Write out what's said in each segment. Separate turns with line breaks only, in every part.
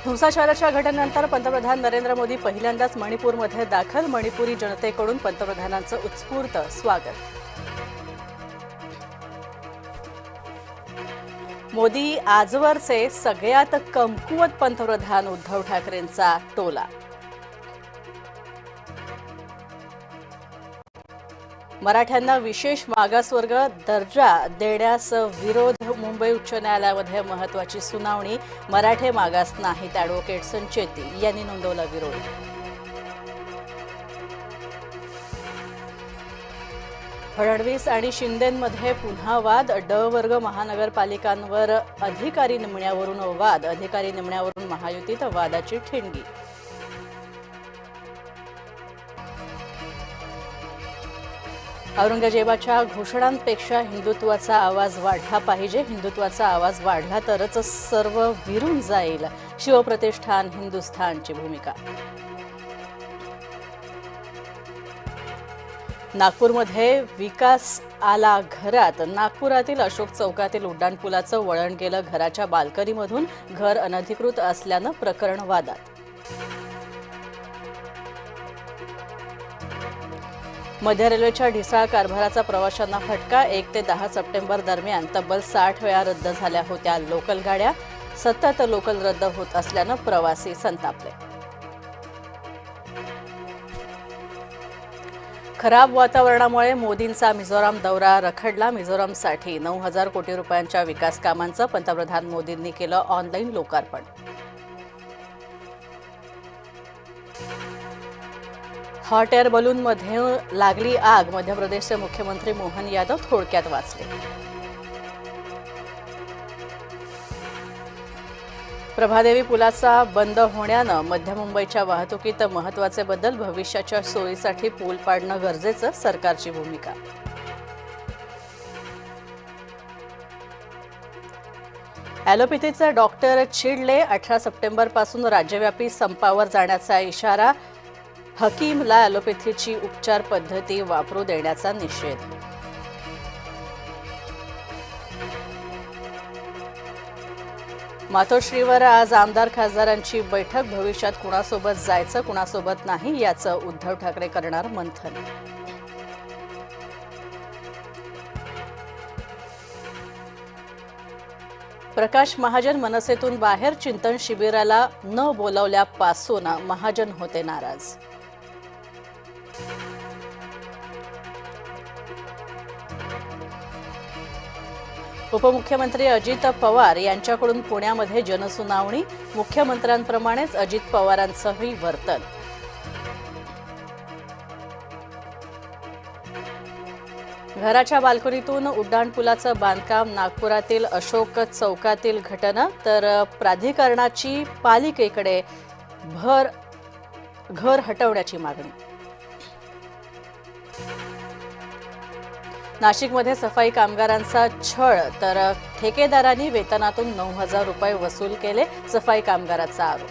हिंसाचाराच्या घटनेनंतर पंतप्रधान नरेंद्र मोदी पहिल्यांदाच मणिपूरमध्ये दाखल. मणिपुरी जनतेकडून पंतप्रधानांचं उत्स्फूर्त स्वागत. मोदी आजवरचे सगळ्यात कमकुवत पंतप्रधान, उद्धव ठाकरेंचा टोला. मराठ्यांना विशेष मागासवर्ग दर्जा देण्यास विरोध. मुंबई उच्च न्यायालयामध्ये महत्त्वाची सुनावणी. मराठे मागास नाहीत, ॲडव्होकेट संचेती यांनी नोंदवला विरोध. फडणवीस आणि शिंदेंमध्ये पुन्हा वाद. ड वर्ग महानगरपालिकांवर अधिकारी नेमण्यावरून वाद. अधिकारी नेमण्यावरून महायुतीत वादाची ठिणगी. औरंगजेबाच्या घोषणांपेक्षा हिंदुत्वाचा आवाज वाढला पाहिजे. हिंदुत्वाचा आवाज वाढला तरच सर्व विरून जाईल. शिवप्रतिष्ठान हिंदुस्थानची भूमिका. नागपूरमध्ये विकास आला घरात. नागपुरातील अशोक चौकातील उड्डाणपुलाचं वळण गेलं घराच्या बाल्कनीमधून. घर अनधिकृत असल्यानं प्रकरण वादात. मध्य रेल्वेच्या ढिसाळ कारभाराचा प्रवाशांना फटका. 1 ते 10 सप्टेंबर दरम्यान तब्बल 60 वेळा रद्द झाल्या होत्या लोकल गाड्या. सतत लोकल रद्द होत असल्यानं प्रवासी संतापले. खराब वातावरणामुळे मोदींचा मिझोराम दौरा रखडला. मिझोरामसाठी 9,000 कोटी रुपयांच्या विकास कामांचं पंतप्रधान मोदींनी केलं ऑनलाईन लोकार्पण. हॉट एअर बलूनमध्ये लागली आग. मध्य प्रदेशचे मुख्यमंत्री मोहन यादव थोडक्यात वाचले. प्रभादेवी पुलाचा बंद होण्यानं मध्य मुंबईच्या वाहतुकीत महत्त्वाचे बदल. भविष्याच्या सोयीसाठी पूल पाडणं गरजेचं, सरकारची भूमिका. ॲलोपॅथीचे डॉक्टर चिडले. 18 सप्टेंबरपासून राज्यव्यापी संपावर जाण्याचा इशारा. हकीमला ॲलोपॅथीची उपचार पद्धती वापरू देण्याचा निषेध. मातोश्रीवर आज आमदार खासदारांची बैठक. भविष्यात कुणासोबत जायचं, कुणासोबत नाही याचं उद्धव ठाकरे करणार मंथन. प्रकाश महाजन मनसेतून बाहेर. चिंतन शिबिराला न बोलावल्यापासून महाजन होते नाराज. उपमुख्यमंत्री अजित पवार यांच्याकडून पुण्यामध्ये जनसुनावणी. मुख्यमंत्र्यांप्रमाणेच अजित पवारांचंही वर्तन. घराच्या बाल्कनीतून उड्डाणपुलाचं बांधकाम. नागपुरातील अशोक चौकातील घटना. तर प्राधिकरणाची पालिकेकडे घर हटवण्याची मागणी. नाशिकमध्ये सफाई कामगारांचा छळ. तर ठेकेदारांनी वेतनातून 9,000 रुपये वसूल केले. सफाई कामगाराचा आरोप.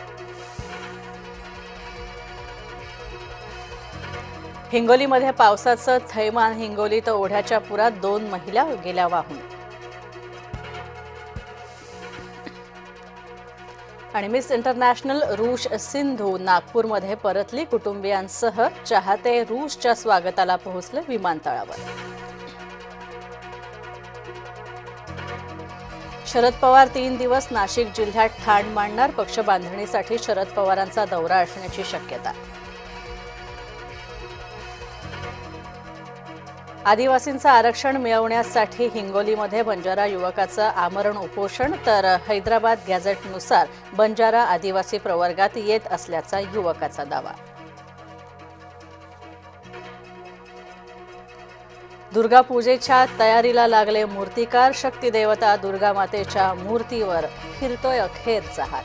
हिंगोलीमध्ये पावसाचं थैमान. हिंगोलीत ओढ्याच्या पुरात 2 महिला गेल्या वाहून. आणि मिस इंटरनॅशनल रूश सिंधू नागपूरमध्ये परतली. कुटुंबियांसह चाहते रूसच्या स्वागताला पोहोचले विमानतळावर. शरद पवार 3 दिवस नाशिक जिल्ह्यात ठाण मांडणार. पक्ष बांधणीसाठी शरद पवारांचा दौरा असण्याची शक्यता. आदिवासींचं आरक्षण मिळवण्यासाठी हिंगोलीमध्ये बंजारा युवकाचं आमरण उपोषण. तर हैदराबाद गॅझेटनुसार बंजारा आदिवासी प्रवर्गात येत असल्याचा युवकाचा दावा. दुर्गा पूजेच्या तयारीला लागले मूर्तिकार. शक्तिदेवता दुर्गा मातेच्या मूर्तीवर फिरतोय अखेरचा हात.